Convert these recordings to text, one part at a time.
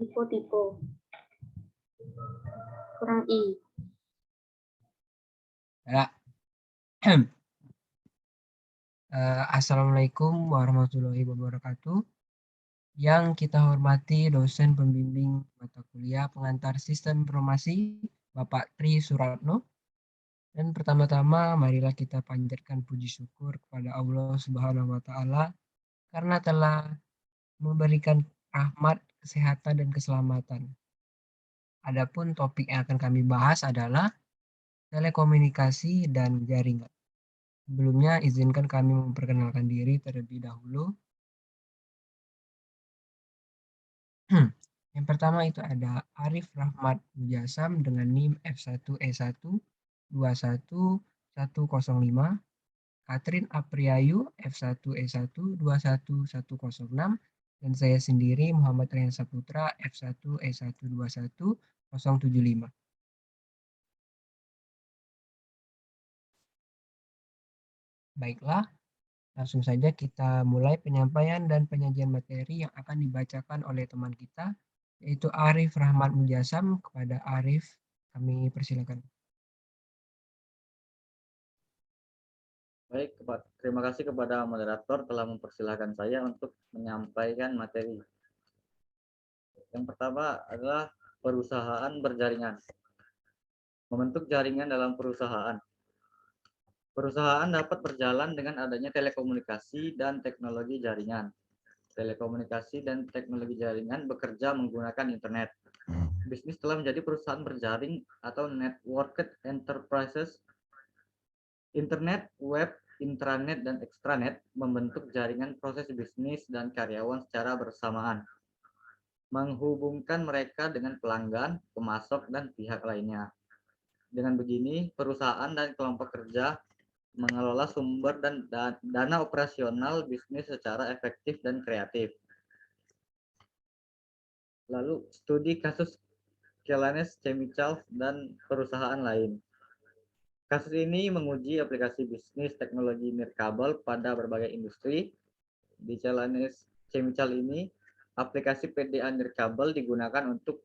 Tipe-tipe. Kurang I. Ya. Assalamualaikum warahmatullahi wabarakatuh. Yang kita hormati dosen pembimbing mata kuliah pengantar sistem informasi, Bapak Tri Suratno. Dan pertama-tama marilah kita panjatkan puji syukur kepada Allah Subhanahu wa taala karena telah memberikan rahmat, kesehatan dan keselamatan. Adapun topik yang akan kami bahas adalah telekomunikasi dan jaringan. Sebelumnya izinkan kami memperkenalkan diri terlebih dahulu. Yang pertama itu ada Arif Rahmat Mujasam dengan NIM F1E1 2110105, Katrin Apriayu F1E1 21106, dan saya sendiri Muhammad Rian Saputra F1E1 21075. Baiklah, langsung saja kita mulai penyampaian dan penyajian materi yang akan dibacakan oleh teman kita, yaitu Arif Rahmat Mujasam. Kepada Arif, kami persilakan. Baik, terima kasih kepada moderator telah mempersilahkan saya untuk menyampaikan materi. Yang pertama adalah perusahaan berjaringan. Membentuk jaringan dalam perusahaan. Perusahaan dapat berjalan dengan adanya telekomunikasi dan teknologi jaringan. Telekomunikasi dan teknologi jaringan bekerja menggunakan internet. Bisnis telah menjadi perusahaan berjaring atau networked enterprises. Internet, web, intranet, dan extranet membentuk jaringan proses bisnis dan karyawan secara bersamaan, menghubungkan mereka dengan pelanggan, pemasok, dan pihak lainnya. Dengan begini, perusahaan dan kelompok kerja mengelola sumber dan dana operasional bisnis secara efektif dan kreatif. Lalu, studi kasus Kelanes Chemicals dan perusahaan lain. Kasus ini menguji aplikasi bisnis teknologi nirkabel pada berbagai industri. Di Kelanes Chemicals ini, aplikasi PDA nirkabel digunakan untuk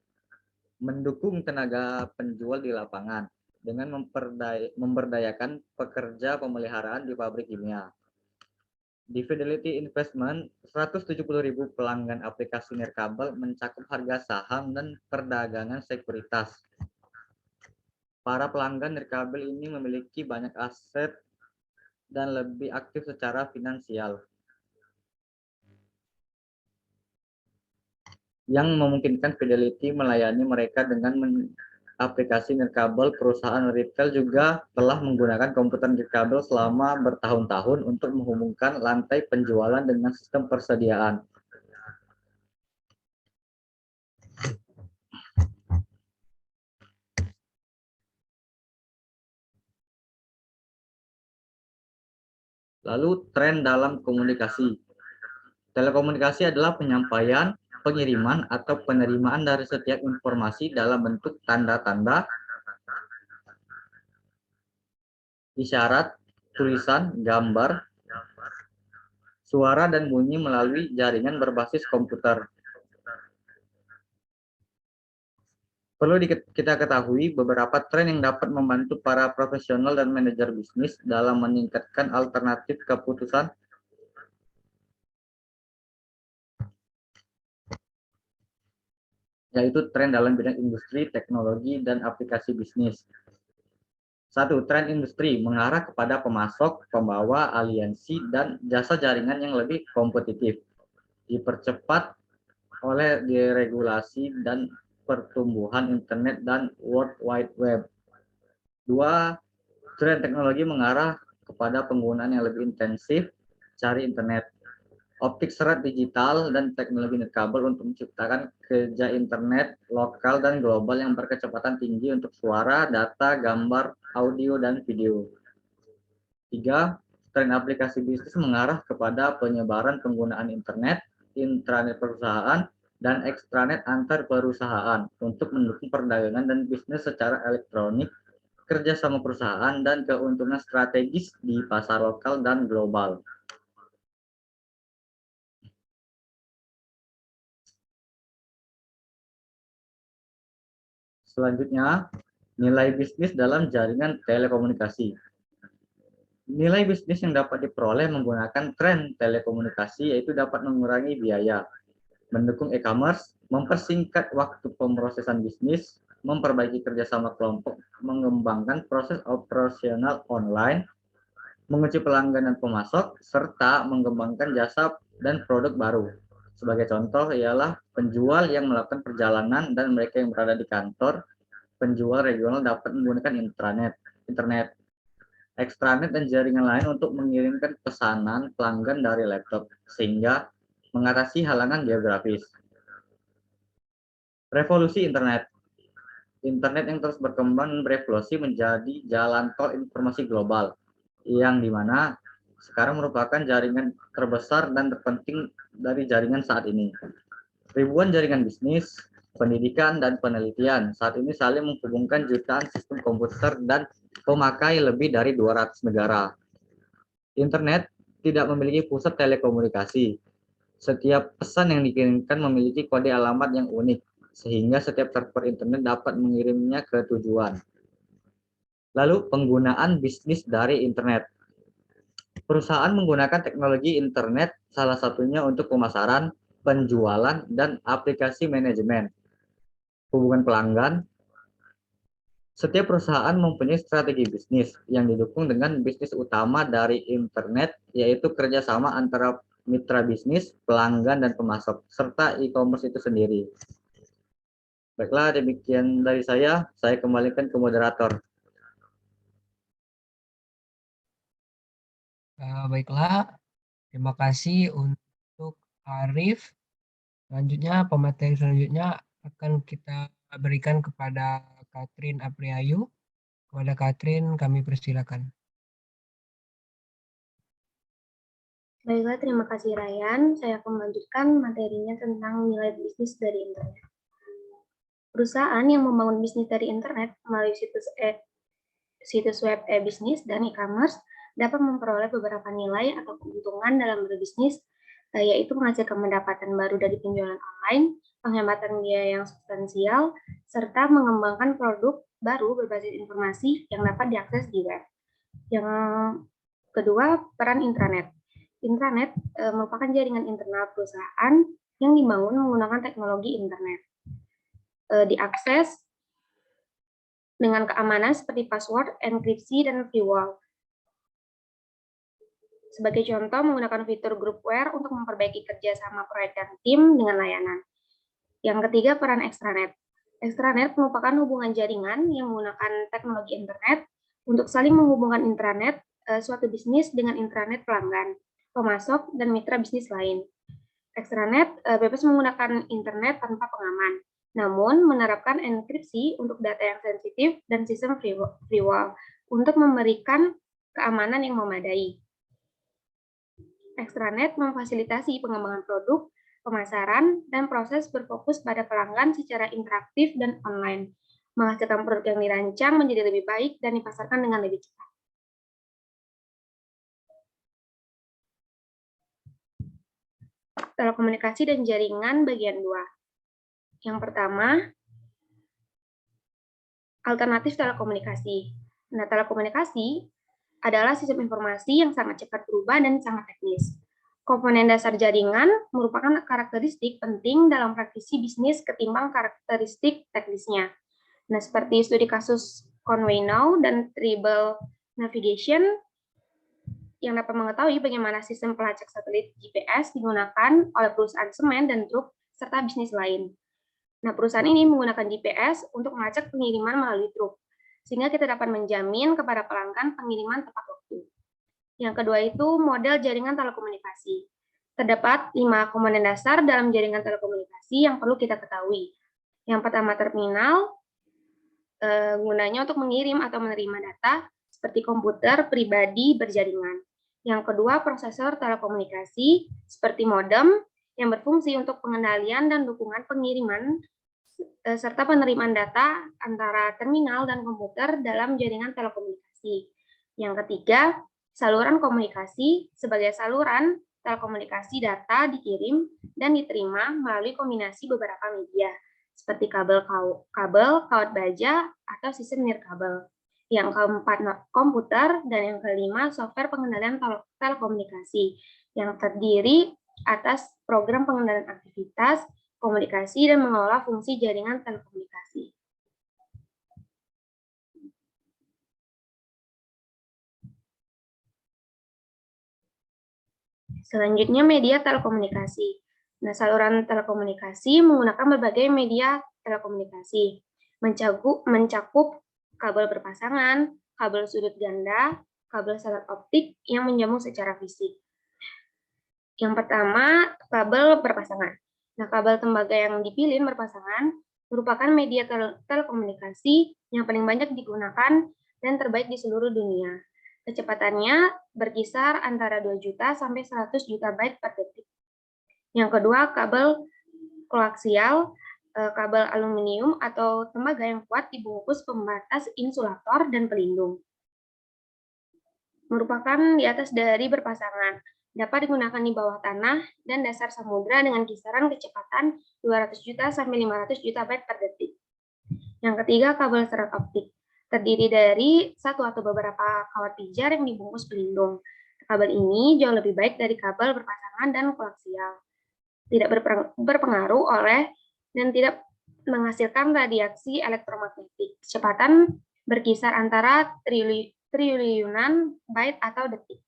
mendukung tenaga penjual di lapangan dengan memberdayakan pekerja pemeliharaan di pabrik kimia. Di Fidelity Investment, 170.000 pelanggan aplikasi nirkabel mencakup harga saham dan perdagangan sekuritas. Para pelanggan nirkabel ini memiliki banyak aset dan lebih aktif secara finansial, yang memungkinkan Fidelity melayani mereka dengan aplikasi nirkabel. Perusahaan retail juga telah menggunakan komputer nirkabel selama bertahun-tahun untuk menghubungkan lantai penjualan dengan sistem persediaan. Lalu tren dalam komunikasi. Telekomunikasi adalah penyampaian, pengiriman, atau penerimaan dari setiap informasi dalam bentuk tanda-tanda, isyarat, tulisan, gambar, suara, dan bunyi melalui jaringan berbasis komputer. Perlu kita ketahui beberapa tren yang dapat membantu para profesional dan manajer bisnis dalam meningkatkan alternatif keputusan, yaitu tren dalam bidang industri, teknologi, dan aplikasi bisnis. 1. Tren industri mengarah kepada pemasok, pembawa, aliansi, dan jasa jaringan yang lebih kompetitif, dipercepat oleh deregulasi dan pertumbuhan internet dan World Wide Web. 2. Tren teknologi mengarah kepada penggunaan yang lebih intensif, cari internet, optik serat digital, dan teknologi nirkabel untuk menciptakan kerja internet lokal dan global yang berkecepatan tinggi untuk suara, data, gambar, audio, dan video. 3. Tren aplikasi bisnis mengarah kepada penyebaran penggunaan internet, intranet perusahaan, dan ekstranet antar perusahaan untuk mendukung perdagangan dan bisnis secara elektronik, kerjasama perusahaan, dan keuntungan strategis di pasar lokal dan global. Selanjutnya, nilai bisnis dalam jaringan telekomunikasi. Nilai bisnis yang dapat diperoleh menggunakan tren telekomunikasi yaitu dapat mengurangi biaya, mendukung e-commerce, mempersingkat waktu pemrosesan bisnis, memperbaiki kerjasama kelompok, mengembangkan proses operasional online, mengunci pelanggan dan pemasok, serta mengembangkan jasa dan produk baru. Sebagai contoh ialah penjual yang melakukan perjalanan dan mereka yang berada di kantor. Penjual regional dapat menggunakan internet, extranet dan jaringan lain untuk mengirimkan pesanan pelanggan dari laptop, sehingga mengatasi halangan geografis. Revolusi internet. Internet yang terus berkembang berevolusi menjadi jalan tol informasi global, yang dimana sekarang merupakan jaringan terbesar dan terpenting dari jaringan saat ini. Ribuan jaringan bisnis, pendidikan, dan penelitian saat ini saling menghubungkan jutaan sistem komputer dan pemakai lebih dari 200 negara. Internet tidak memiliki pusat telekomunikasi. Setiap pesan yang dikirimkan memiliki kode alamat yang unik, sehingga setiap server internet dapat mengirimnya ke tujuan. Lalu, penggunaan bisnis dari internet. Perusahaan menggunakan teknologi internet salah satunya untuk pemasaran, penjualan, dan aplikasi manajemen hubungan pelanggan. Setiap perusahaan mempunyai strategi bisnis yang didukung dengan bisnis utama dari internet, yaitu kerjasama antara mitra bisnis, pelanggan, dan pemasok, serta e-commerce itu sendiri. Baiklah, demikian dari saya kembalikan ke moderator. Baiklah, terima kasih untuk Arif. Selanjutnya, pemateri selanjutnya akan kita berikan kepada Katrin Apriayu. Kepada Katrin, kami persilakan. Baiklah, terima kasih Ryan. Saya akan melanjutkan materinya tentang nilai bisnis dari internet. Perusahaan yang membangun bisnis dari internet melalui situs web e-bisnis dan e-commerce dapat memperoleh beberapa nilai atau keuntungan dalam berbisnis, yaitu menghasilkan pendapatan baru dari penjualan online, penghematan biaya yang substansial, serta mengembangkan produk baru berbasis informasi yang dapat diakses di web. Yang kedua, peran intranet. Intranet merupakan jaringan internal perusahaan yang dibangun menggunakan teknologi internet. Diakses dengan keamanan seperti password, enkripsi, dan firewall. Sebagai contoh, menggunakan fitur groupware untuk memperbaiki kerjasama proyek dan tim dengan layanan. Yang ketiga, peran extranet. Extranet merupakan hubungan jaringan yang menggunakan teknologi internet untuk saling menghubungkan intranet suatu bisnis dengan intranet pelanggan, pemasok, dan mitra bisnis lain. Extranet bebas menggunakan internet tanpa pengaman, namun menerapkan enkripsi untuk data yang sensitif dan sistem firewall untuk memberikan keamanan yang memadai. Extranet memfasilitasi pengembangan produk, pemasaran, dan proses berfokus pada pelanggan secara interaktif dan online, menghasilkan produk yang dirancang menjadi lebih baik dan dipasarkan dengan lebih cepat. Telekomunikasi dan jaringan bagian 2. Yang pertama, alternatif telekomunikasi. Nah, telekomunikasi adalah sistem informasi yang sangat cepat berubah dan sangat teknis. Komponen dasar jaringan merupakan karakteristik penting dalam praktisi bisnis ketimbang karakteristik teknisnya. Nah, seperti studi kasus Conway Now dan Tribal Navigation yang dapat mengetahui bagaimana sistem pelacak satelit GPS digunakan oleh perusahaan semen dan truk serta bisnis lain. Nah, perusahaan ini menggunakan GPS untuk melacak pengiriman melalui truk, sehingga kita dapat menjamin kepada pelanggan pengiriman tepat waktu. Yang kedua itu model jaringan telekomunikasi. Terdapat 5 komponen dasar dalam jaringan telekomunikasi yang perlu kita ketahui. Yang pertama, terminal, gunanya untuk mengirim atau menerima data seperti komputer pribadi berjaringan. Yang kedua, prosesor telekomunikasi seperti modem yang berfungsi untuk pengendalian dan dukungan pengiriman serta penerimaan data antara terminal dan komputer dalam jaringan telekomunikasi. Yang ketiga, saluran komunikasi sebagai saluran telekomunikasi data dikirim dan diterima melalui kombinasi beberapa media, seperti kawat baja, atau sistem nirkabel. Yang keempat, komputer, dan yang kelima, software pengendalian telekomunikasi, yang terdiri atas program pengendalian aktivitas, komunikasi, dan mengelola fungsi jaringan telekomunikasi. Selanjutnya, media telekomunikasi. Nah, saluran telekomunikasi menggunakan berbagai media telekomunikasi, mencakup kabel berpasangan, kabel sudut ganda, kabel salat optik yang menyambung secara fisik. Yang pertama, kabel berpasangan. Nah, kabel tembaga yang dipilih berpasangan merupakan media telekomunikasi yang paling banyak digunakan dan terbaik di seluruh dunia. Kecepatannya berkisar antara 2 juta sampai 100 juta byte per detik. Yang kedua, kabel koaksial, kabel aluminium atau tembaga yang kuat dibungkus pembatas insulator dan pelindung. Merupakan di atas dari berpasangan. Dapat digunakan di bawah tanah dan dasar samudra dengan kisaran kecepatan 200 juta sampai 500 juta byte per detik. Yang ketiga, kabel serat optik. Terdiri dari satu atau beberapa kawat pijar yang dibungkus pelindung. Kabel ini jauh lebih baik dari kabel berpasangan dan koaksial. Tidak berpengaruh oleh dan tidak menghasilkan radiasi elektromagnetik. Kecepatan berkisar antara triliunan byte atau detik.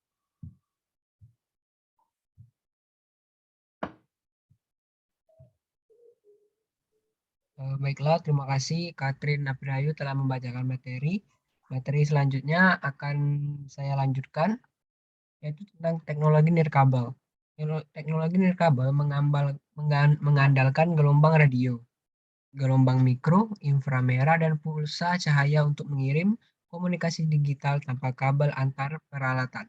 Baiklah, terima kasih Katrin Apriayu telah membacakan materi. Materi selanjutnya akan saya lanjutkan, yaitu tentang teknologi nirkabel. Teknologi nirkabel mengandalkan gelombang radio, gelombang mikro, inframerah, dan pulsa cahaya untuk mengirim komunikasi digital tanpa kabel antar peralatan.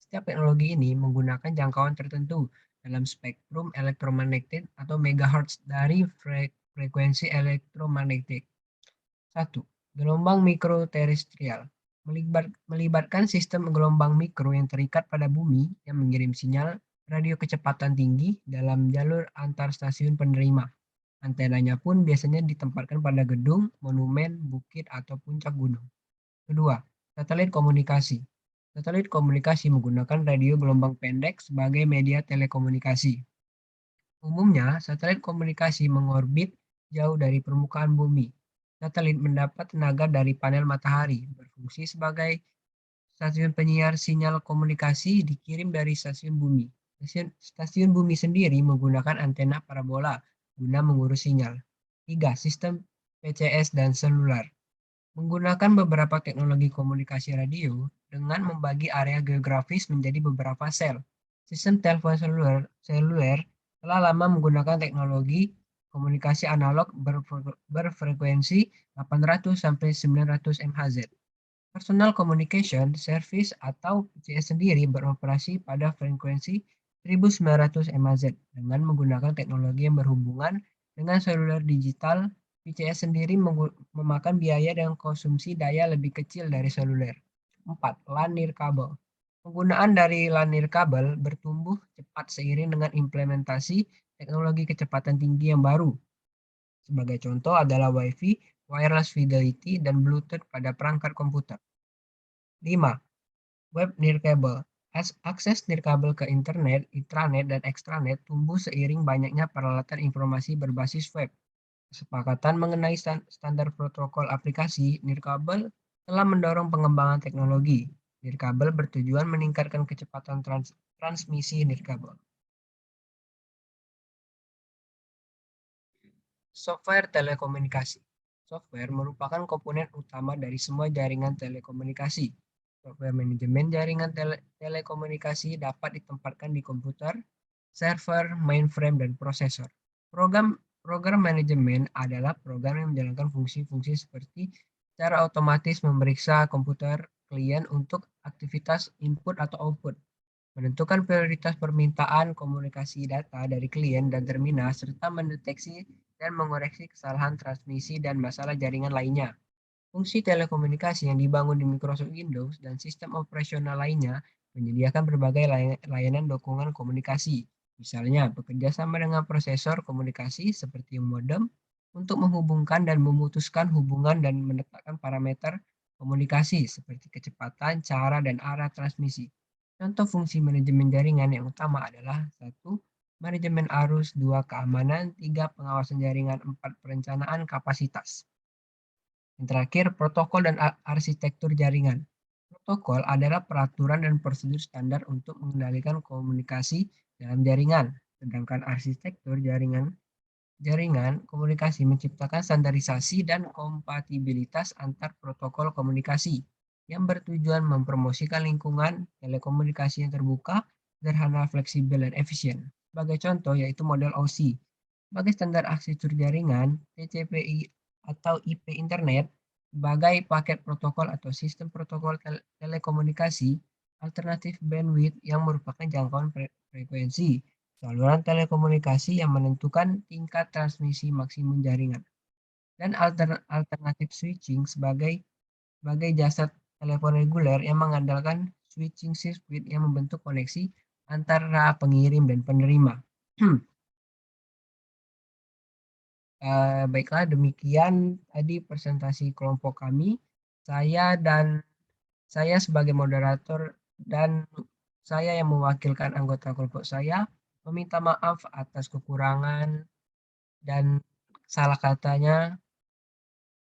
Setiap teknologi ini menggunakan jangkauan tertentu dalam spektrum elektromagnetik atau megahertz dari frekuensi elektromagnetik. 1. Gelombang mikroterestrial melibatkan sistem gelombang mikro yang terikat pada bumi yang mengirim sinyal radio kecepatan tinggi dalam jalur antar stasiun penerima. Antenanya pun biasanya ditempatkan pada gedung, monumen, bukit, atau puncak gunung. Kedua, satelit komunikasi. Satelit komunikasi menggunakan radio gelombang pendek sebagai media telekomunikasi. Umumnya, satelit komunikasi mengorbit jauh dari permukaan bumi. Satelit mendapat tenaga dari panel matahari, berfungsi sebagai stasiun penyiar sinyal komunikasi dikirim dari stasiun bumi. Stasiun bumi sendiri menggunakan antena parabola guna mengurus sinyal. 3. Sistem PCS dan seluler. Menggunakan beberapa teknologi komunikasi radio dengan membagi area geografis menjadi beberapa sel. Sistem telepon seluler telah lama menggunakan teknologi komunikasi analog berfrekuensi 800 sampai 900 MHz. Personal Communication Service atau PCS sendiri beroperasi pada frekuensi 1900 MHz dengan menggunakan teknologi yang berhubungan dengan seluler digital. PCS sendiri memakan biaya dan konsumsi daya lebih kecil dari seluler. 4. LAN nirkabel. Penggunaan dari LAN nirkabel bertumbuh cepat seiring dengan implementasi teknologi kecepatan tinggi yang baru. Sebagai contoh adalah Wi-Fi, wireless fidelity, dan Bluetooth pada perangkat komputer. 5. Web nirkabel. Akses nirkabel ke internet, intranet, dan extranet tumbuh seiring banyaknya peralatan informasi berbasis web. Kesepakatan mengenai standar protokol aplikasi nirkabel telah mendorong pengembangan teknologi. Nirkabel bertujuan meningkatkan kecepatan transmisi nirkabel. Software telekomunikasi. Software merupakan komponen utama dari semua jaringan telekomunikasi. Software manajemen jaringan telekomunikasi dapat ditempatkan di komputer, server, mainframe, dan prosesor. Program manajemen adalah program yang menjalankan fungsi-fungsi seperti secara otomatis memeriksa komputer klien untuk aktivitas input atau output, menentukan prioritas permintaan komunikasi data dari klien dan terminal, serta mendeteksi dan mengoreksi kesalahan transmisi dan masalah jaringan lainnya. Fungsi telekomunikasi yang dibangun di Microsoft Windows dan sistem operasional lainnya menyediakan berbagai layanan dukungan komunikasi. Misalnya, bekerja sama dengan prosesor komunikasi seperti modem, untuk menghubungkan dan memutuskan hubungan dan menetapkan parameter komunikasi seperti kecepatan, cara, dan arah transmisi. Contoh fungsi manajemen jaringan yang utama adalah 1. Manajemen arus, 2. Keamanan, 3. Pengawasan jaringan, 4. Perencanaan kapasitas. Yang terakhir, protokol dan arsitektur jaringan. Protokol adalah peraturan dan prosedur standar untuk mengendalikan komunikasi dalam jaringan, sedangkan arsitektur jaringan komunikasi menciptakan standarisasi dan kompatibilitas antar protokol komunikasi yang bertujuan mempromosikan lingkungan telekomunikasi yang terbuka, sederhana, fleksibel, dan efisien. Sebagai contoh yaitu model OSI. Sebagai standar arsitektur jaringan, TCP/IP atau IP internet sebagai paket protokol atau sistem protokol telekomunikasi alternatif bandwidth yang merupakan jangkauan frekuensi saluran telekomunikasi yang menentukan tingkat transmisi maksimum jaringan, dan alternatif switching sebagai jasa telepon reguler yang mengandalkan switching circuit yang membentuk koneksi antara pengirim dan penerima. Baiklah, demikian tadi presentasi kelompok kami. Saya sebagai moderator dan saya yang mewakilkan anggota kelompok saya meminta maaf atas kekurangan dan salah katanya,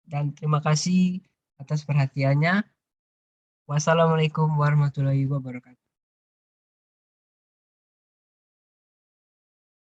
dan terima kasih atas perhatiannya. Wassalamualaikum warahmatullahi wabarakatuh.